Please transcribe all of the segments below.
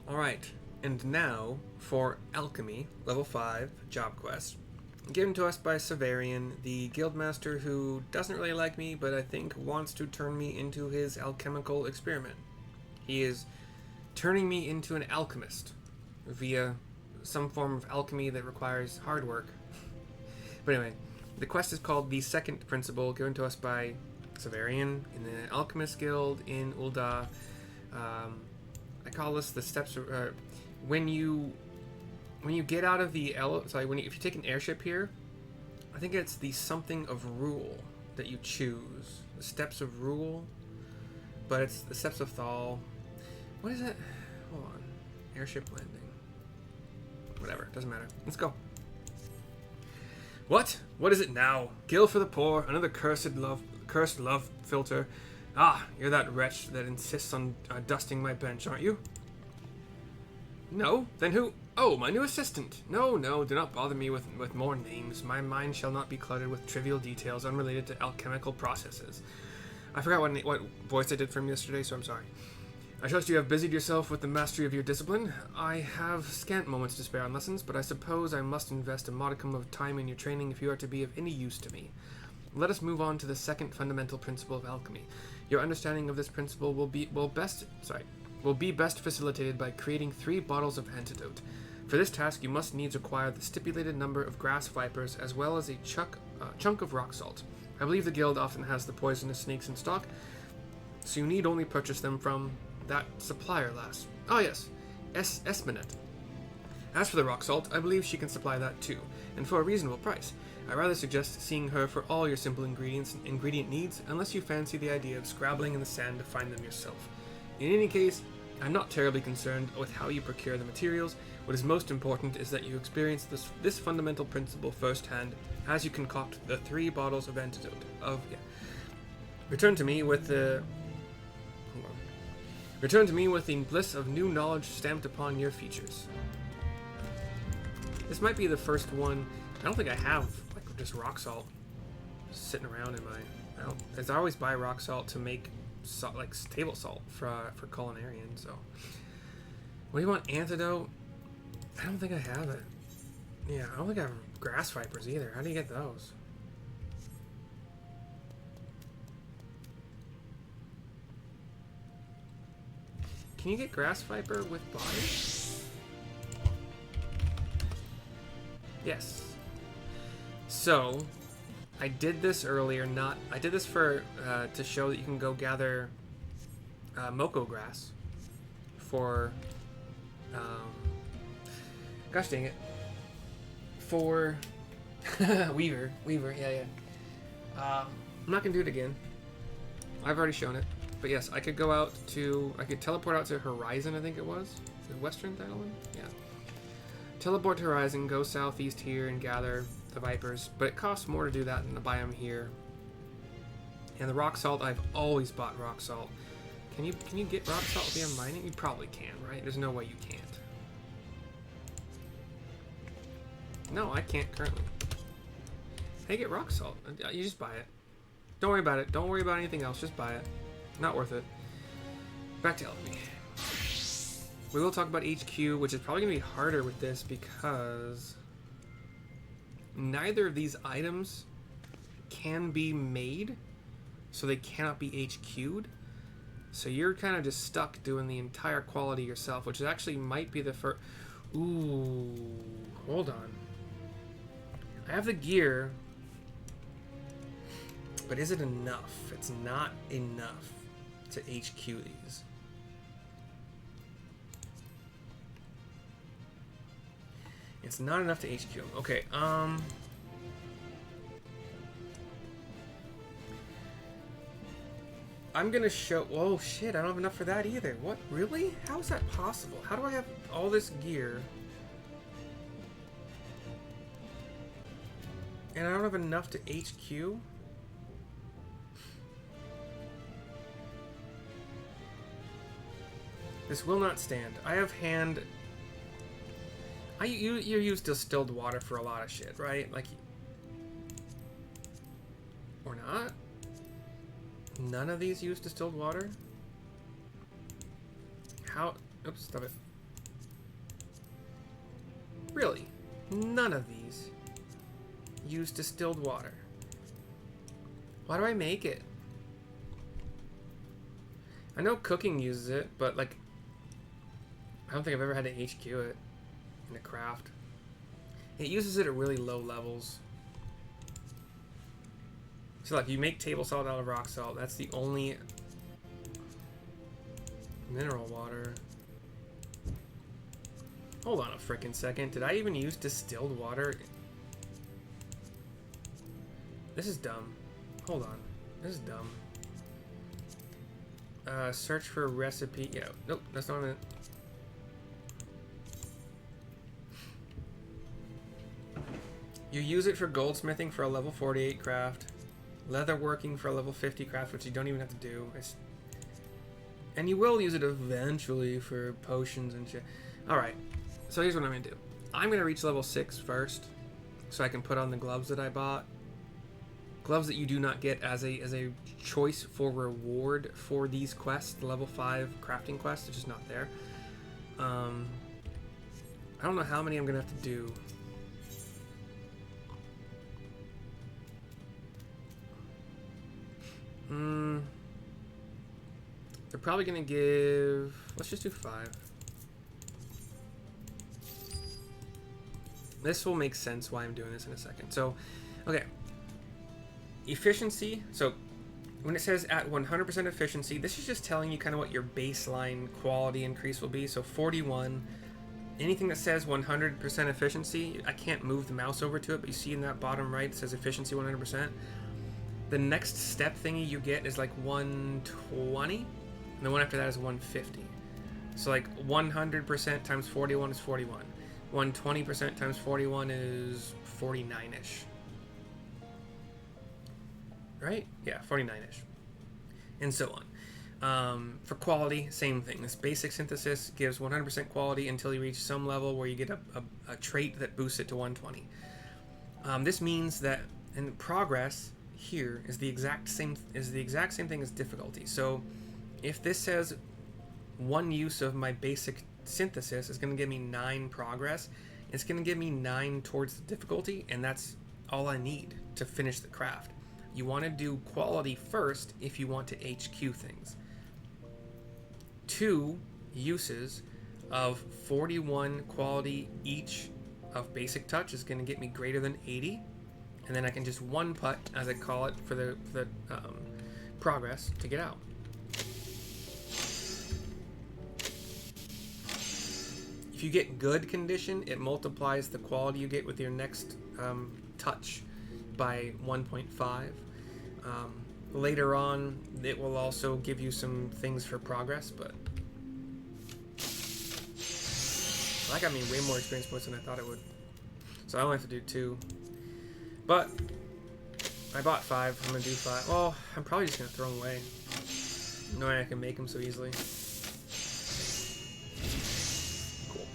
Alright, and now for Alchemy, level 5, job quest. Given to us by Sevarian, the guildmaster who doesn't really like me, but I think wants to turn me into his alchemical experiment. He is turning me into an alchemist via some form of alchemy that requires hard work. But anyway, the quest is called The Second Principle, given to us by Sevarian in the Alchemist Guild in Ul'dah. I call this the steps of, when you get out of the if you take an airship here, I think it's the something of rule that you choose. The steps of rule, but it's the steps of Thal. What is it? Hold on. Airship landing. Whatever, doesn't matter. Let's go. What? What is it now? Gill for the poor, another cursed love filter. Ah, you're that wretch that insists on dusting my bench, aren't you? No? Then who? Oh, my new assistant. No, do not bother me with more names. My mind shall not be cluttered with trivial details unrelated to alchemical processes. I forgot what voice I did from yesterday, so I'm sorry. I trust you have busied yourself with the mastery of your discipline. I have scant moments to spare on lessons, but I suppose I must invest a modicum of time in your training if you are to be of any use to me. Let us move on to the second fundamental principle of alchemy. Your understanding of this principle will be best facilitated by creating 3 bottles of antidote. For this task, you must needs acquire the stipulated number of grass vipers as well as a chunk of rock salt. I believe the guild often has the poisonous snakes in stock, so you need only purchase them from that supplier lass. Oh yes, Esmenet. As for the rock salt, I believe she can supply that too, and for a reasonable price. I rather suggest seeing her for all your simple ingredient needs, unless you fancy the idea of scrabbling in the sand to find them yourself. In any case, I'm not terribly concerned with how you procure the materials. What is most important is that you experience this fundamental principle firsthand as you concoct the 3 bottles of antidote. Return to me with the bliss of new knowledge stamped upon your features. This might be the first one. I don't think I have just rock salt sitting around in my. I always buy rock salt to make table salt for culinarian. So, what do you want? Antidote? I don't think I have it. Yeah, I don't think I have grass vipers either. How do you get those? Can you get grass viper with body? Yes. So, I did this earlier. I did this for to show that you can go gather Moko grass for. Gosh dang it. For Weaver. Yeah. I'm not gonna do it again. I've already shown it. But yes, I could go out to. I could teleport out to Horizon, I think it was. The Western Island? Yeah. Teleport to Horizon, go southeast here and gather the Vipers. But it costs more to do that than to buy them here. And the rock salt, I've always bought rock salt. Can you get rock salt via mining? You probably can, right? There's no way you can't. No, I can't currently. Hey, get rock salt. You just buy it. Don't worry about it. Don't worry about anything else. Just buy it. Not worth it. Back to alchemy. We will talk about HQ, which is probably going to be harder with this because neither of these items can be made, so they cannot be HQ'd. So you're kind of just stuck doing the entire quality yourself, which actually might be the first. Ooh, hold on. I have the gear, but is it enough? It's not enough to HQ these. It's not enough to HQ them. Okay, I'm gonna show. Oh shit! I don't have enough for that either. What? Really? How is that possible? How do I have all this gear and I don't have enough to HQ? This will not stand. I have hand. You use distilled water for a lot of shit, right? Like, or not? None of these use distilled water? How? Oops, stop it. Really? None of these use distilled water. Why do I make it? I know cooking uses it, but like, I don't think I've ever had to HQ it in a craft. It uses it at really low levels. So like, you make table salt out of rock salt. That's the only mineral water. Hold on a frickin' second. Did I even use distilled water? This is dumb. Hold on. This is dumb. Search for a recipe. Yeah, nope, that's not it. You use it for goldsmithing for a level 48 craft. Leatherworking for a level 50 craft, which you don't even have to do. And you will use it eventually for potions and shit. Alright, so here's what I'm going to do. I'm going to reach level 6 first, so I can put on the gloves that I bought. Gloves that you do not get as a choice for reward for these quests. The level 5 crafting quest is just not there. I don't know how many I'm going to have to do. They're probably going to give... Let's just do 5. This will make sense why I'm doing this in a second. So, okay. Efficiency. So, when it says at 100% efficiency, this is just telling you kind of what your baseline quality increase will be. So, 41. Anything that says 100% efficiency, I can't move the mouse over to it, but you see in that bottom right, it says efficiency 100%. The next step thingy you get is like 120, and the one after that is 150. So like 100% times 41 is 41. 120% times 41 is 49-ish. Right? Yeah, 49-ish. And so on. For quality, same thing. This basic synthesis gives 100% quality until you reach some level where you get a trait that boosts it to 120. This means that in progress here is the exact same thing as difficulty. So if this says one use of my basic synthesis is going to give me 9 progress, it's going to give me 9 towards the difficulty, and that's all I need to finish the craft. You want to do quality first if you want to HQ things. 2 uses of 41 quality each of basic touch is going to get me greater than 80. And then I can just one putt, as I call it, for the progress to get out. If you get good condition, it multiplies the quality you get with your next touch by 1.5. Later on, it will also give you some things for progress, but that got me way more experience points than I thought it would. So I only have to do 2. But I bought 5. I'm gonna do 5. Well, I'm probably just gonna throw them away, knowing I can make them so easily. Cool.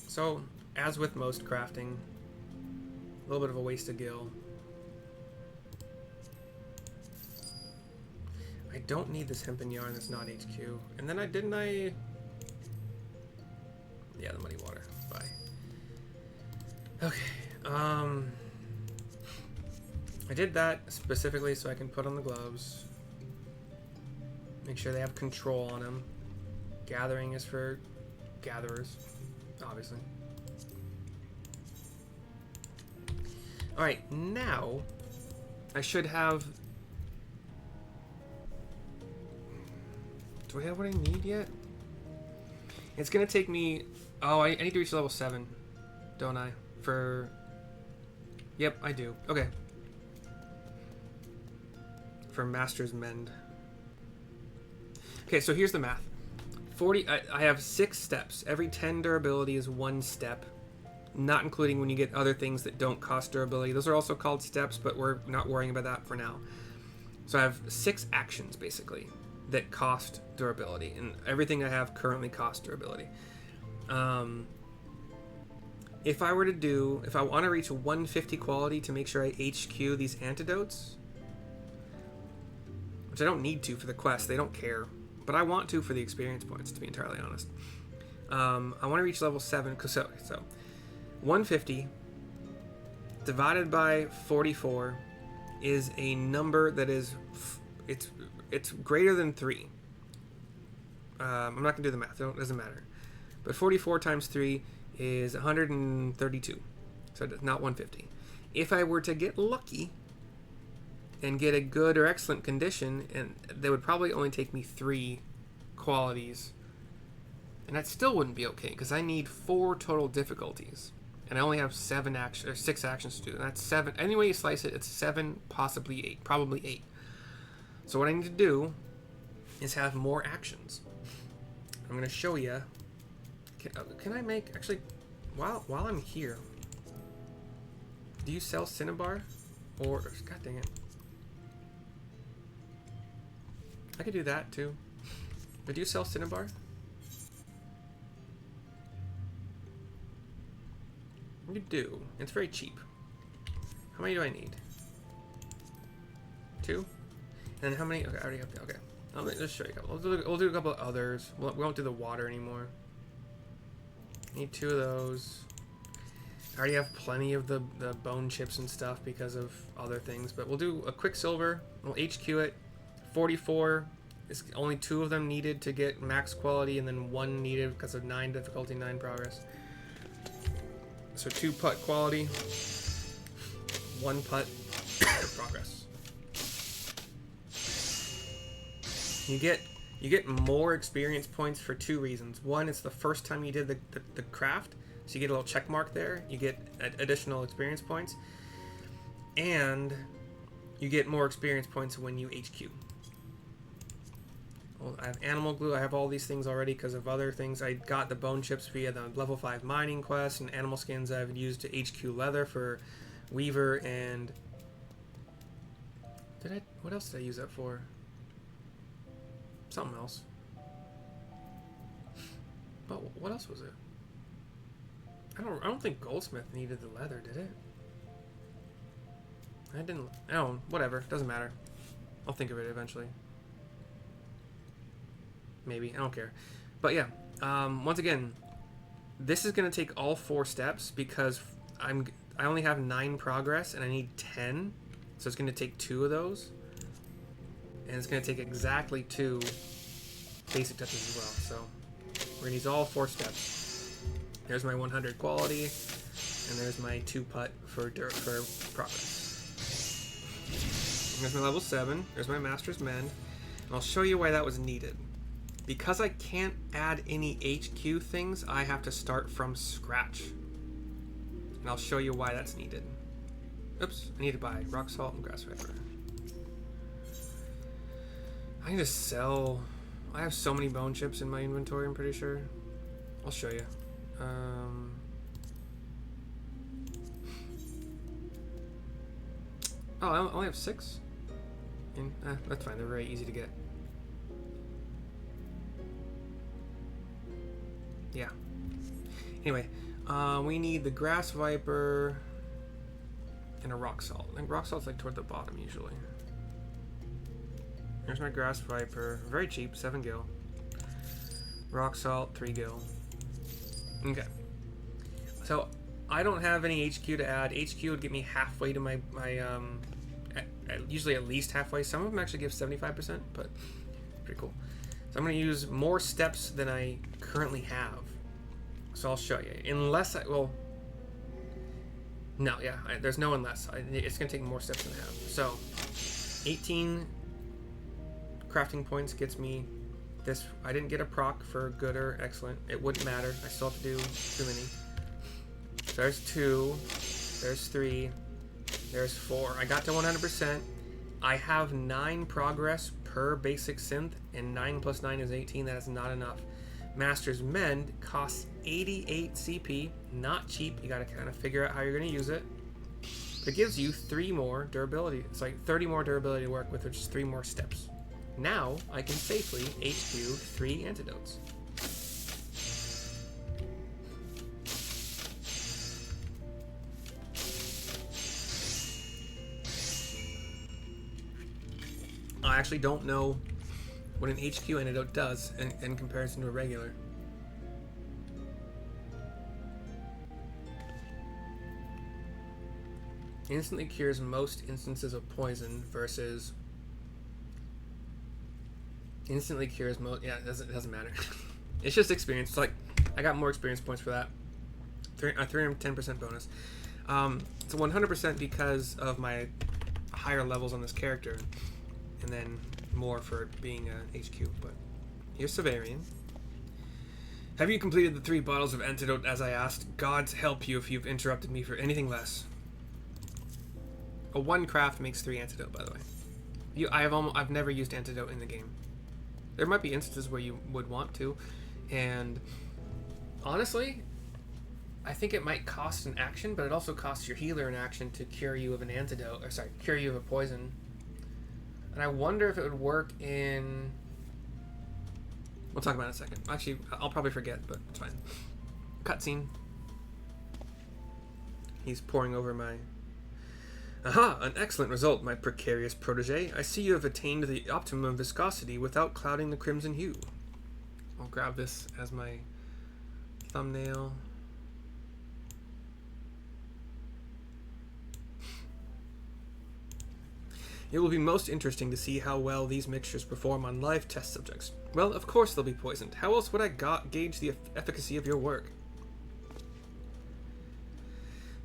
So, as with most crafting, a little bit of a waste of gil. I don't need this hempen yarn that's not HQ. And then didn't I? Yeah, the muddy water. Bye. Okay, I did that specifically so I can put on the gloves. Make sure they have control on them. Gathering is for gatherers, obviously. Alright, now I should have... Do I have what I need yet? It's gonna take me... Oh, I need to reach level 7, don't I? Yep, I do. Okay. For Master's Mend. Okay, so here's the math. 40. I have 6 steps. Every 10 durability is 1 step, not including when you get other things that don't cost durability. Those are also called steps, but we're not worrying about that for now. So I have 6 actions, basically, that cost durability, and everything I have currently costs durability. If I want to reach 150 quality to make sure I HQ these antidotes, which I don't need to for the quest, they don't care, but I want to for the experience points, to be entirely honest. I want to reach level 7, because so 150 divided by 44 is a number that is it's greater than 3. I'm not gonna do the math, it doesn't matter. But 44 times 3 is 132, so it's not 150. If I were to get lucky and get a good or excellent condition, and they would probably only take me 3 qualities, and that still wouldn't be okay because I need 4 total difficulties, and I only have 6 actions to do. And that's 7. Any way you slice it, it's 7, possibly 8, probably 8. So what I need to do is have more actions. I'm gonna show you. Can I make actually while I'm here? Do you sell Cinnabar, or god dang it? I could do that too. But do you sell Cinnabar? You do. It's very cheap. How many do I need? 2? And how many? Okay, I already have. Okay, I'll just show you a couple. We'll do a couple of others. We won't do the water anymore. Need 2 of those. I already have plenty of the bone chips and stuff because of other things. But we'll do a Quicksilver. We'll HQ it. 44 is only 2 of them needed to get max quality, and then 1 needed because of 9 difficulty, 9 progress. So 2 putt quality, 1 putt progress. You get more experience points for 2 reasons. One, it's the first time you did the craft, so you get a little check mark there. You get additional experience points, and you get more experience points when you HQ. Well, I have animal glue. I have all these things already because of other things. I got the bone chips via the level 5 mining quest, and animal skins I've used to HQ leather for Weaver and... What else did I use that for? Something else. But what else was it? I don't think Goldsmith needed the leather, did it? I didn't... Oh, whatever. Doesn't matter. I'll think of it eventually. Maybe. I don't care. But yeah, once again, this is going to take all 4 steps because I only have 9 progress and I need 10. So it's going to take 2 of those. And it's going to take exactly 2 basic touches as well. So we're going to use all 4 steps. There's my 100 quality, and there's my 2 putt for progress. There's my level 7. There's my Master's Mend. And I'll show you why that was needed. Because I can't add any HQ things, I have to start from scratch. And I'll show you why that's needed. Oops, I need to buy rock salt and grass viper. I need to sell... I have so many bone chips in my inventory, I'm pretty sure. I'll show you. Oh, I only have 6? That's fine, they're very easy to get. Yeah. Anyway, we need the grass viper and a rock salt. I think rock salt's like toward the bottom usually. Here's my grass viper. Very cheap, 7 gil. Rock salt, 3 gil. Okay. So I don't have any HQ to add. HQ would get me halfway to my usually at least halfway. Some of them actually give 75%, but pretty cool. So I'm going to use more steps than I currently have. So I'll show you. Unless I... Well... No, yeah. There's no unless. It's going to take more steps than I have. So, 18 crafting points gets me this. I didn't get a proc for good or excellent. It wouldn't matter. I still have to do too many. So there's 2. There's 3. There's 4. I got to 100%. I have 9 progress per basic synth, and 9 plus 9 is 18. That is not enough. Master's Mend costs 88 CP. Not cheap. You got to kind of figure out how you're going to use it. It gives you 3 more durability. It's like 30 more durability to work with, which is 3 more steps. Now I can safely HQ 3 antidotes. I actually don't know what an HQ antidote does in comparison to a regular. Instantly cures most instances of poison versus instantly cures most. Yeah, it doesn't matter. It's just experience. It's like I got more experience points for that. 310% bonus. It's 100% because of my higher levels on this character, and then more for being a HQ. But here's Sevarian. Have you completed the 3 bottles of antidote as I asked? Gods help you if you've interrupted me for anything less. A 1 craft makes 3 antidote, by the way. I've never used antidote in the game. There might be instances where you would want to, and honestly, I think it might cost an action, but it also costs your healer an action to cure you of an antidote, or sorry, cure you of a poison. And I wonder if it would work in... We'll talk about it in a second. Actually, I'll probably forget, but it's fine. Cutscene. He's pouring over my... Aha! An excellent result, my precarious protege. I see you have attained the optimum viscosity without clouding the crimson hue. I'll grab this as my thumbnail. It will be most interesting to see how well these mixtures perform on live test subjects. Well, of course they'll be poisoned. How else would I gauge the efficacy of your work?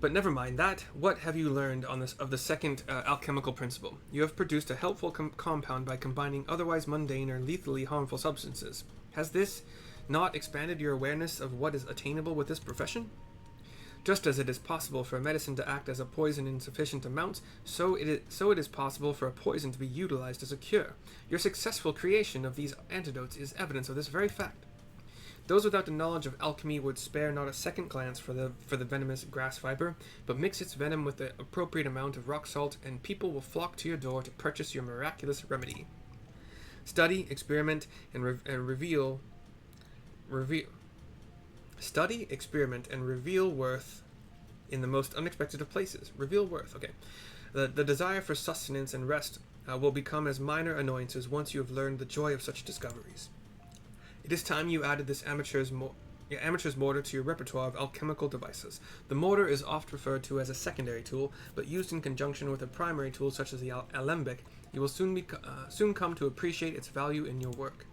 But never mind that. What have you learned on this of the second alchemical principle? You have produced a helpful compound by combining otherwise mundane or lethally harmful substances. Has this not expanded your awareness of what is attainable with this profession? Just as it is possible for a medicine to act as a poison in sufficient amounts, so it is possible for a poison to be utilized as a cure. Your successful creation of these antidotes is evidence of this very fact. Those without the knowledge of alchemy would spare not a second glance for the venomous grass viper, but mix its venom with the appropriate amount of rock salt, and people will flock to your door to purchase your miraculous remedy. Study, experiment, and reveal. Study, experiment, and reveal worth in the most unexpected of places. Reveal worth, okay. The desire for sustenance and rest will become as minor annoyances once you have learned the joy of such discoveries. It is time you added this amateur's mortar to your repertoire of alchemical devices. The mortar is oft referred to as a secondary tool, but used in conjunction with a primary tool such as the alembic, you will soon come to appreciate its value in your work.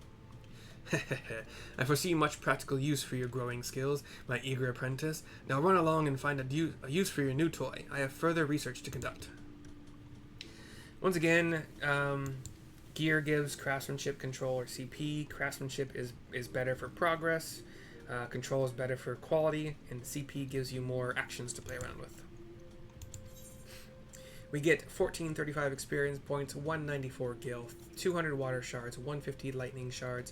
I foresee much practical use for your growing skills, my eager apprentice. Now run along and find a use for your new toy. I have further research to conduct. Once again, gear gives craftsmanship, control, or CP. Craftsmanship is better for progress. Control is better for quality, and CP gives you more actions to play around with. We get 1435 experience points, 194 gil, 200 water shards, 150 lightning shards,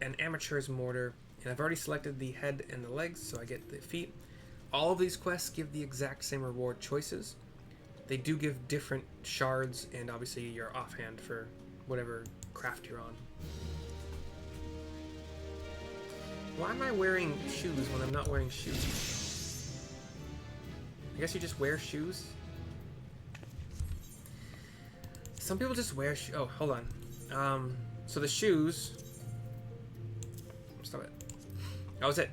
an amateur's mortar, and I've already selected the head and the legs, so I get the feet. All of these quests give the exact same reward choices. They do give different shards, and obviously your offhand for whatever craft you're on. Why am I wearing shoes when I'm not wearing shoes? I guess you just wear shoes? Some people just wear shoes. Oh, hold on. So the shoes... Stop it. That was it.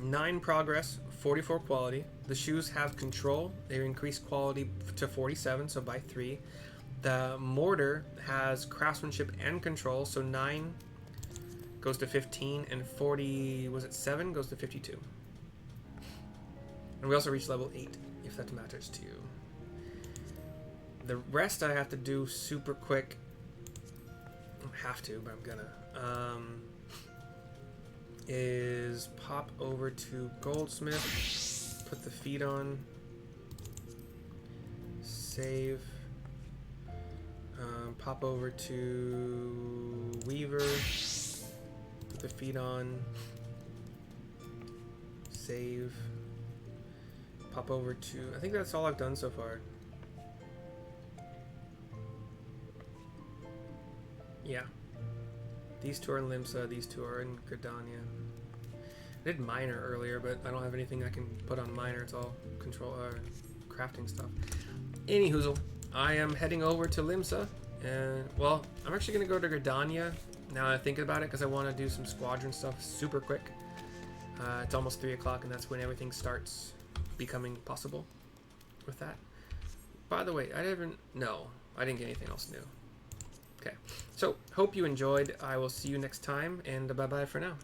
9 progress, 44 quality. The shoes have control. They increase quality to 47, so by 3. The mortar has craftsmanship and control, so 9 goes to 15, and 40, was it 7, goes to 52. And we also reach level 8, if that matters to you. The rest I have to do super quick. I don't have to, but I'm gonna. Is pop over to Goldsmith, put the feet on, save, pop over to Weaver, put the feet on, save, pop over to, I think that's all I've done so far. Yeah. These 2 are in Limsa, these 2 are in Gridania. I did Minor earlier, but I don't have anything I can put on Minor. It's all control, crafting stuff. Anyhoozle, I am heading over to Limsa, and, well, I'm actually going to go to Gridania, now that I think about it, because I want to do some squadron stuff super quick. It's almost 3 o'clock, and that's when everything starts becoming possible with that. by the way, I didn't get anything else new. Okay, so hope you enjoyed. I will see you next time, and bye-bye for now.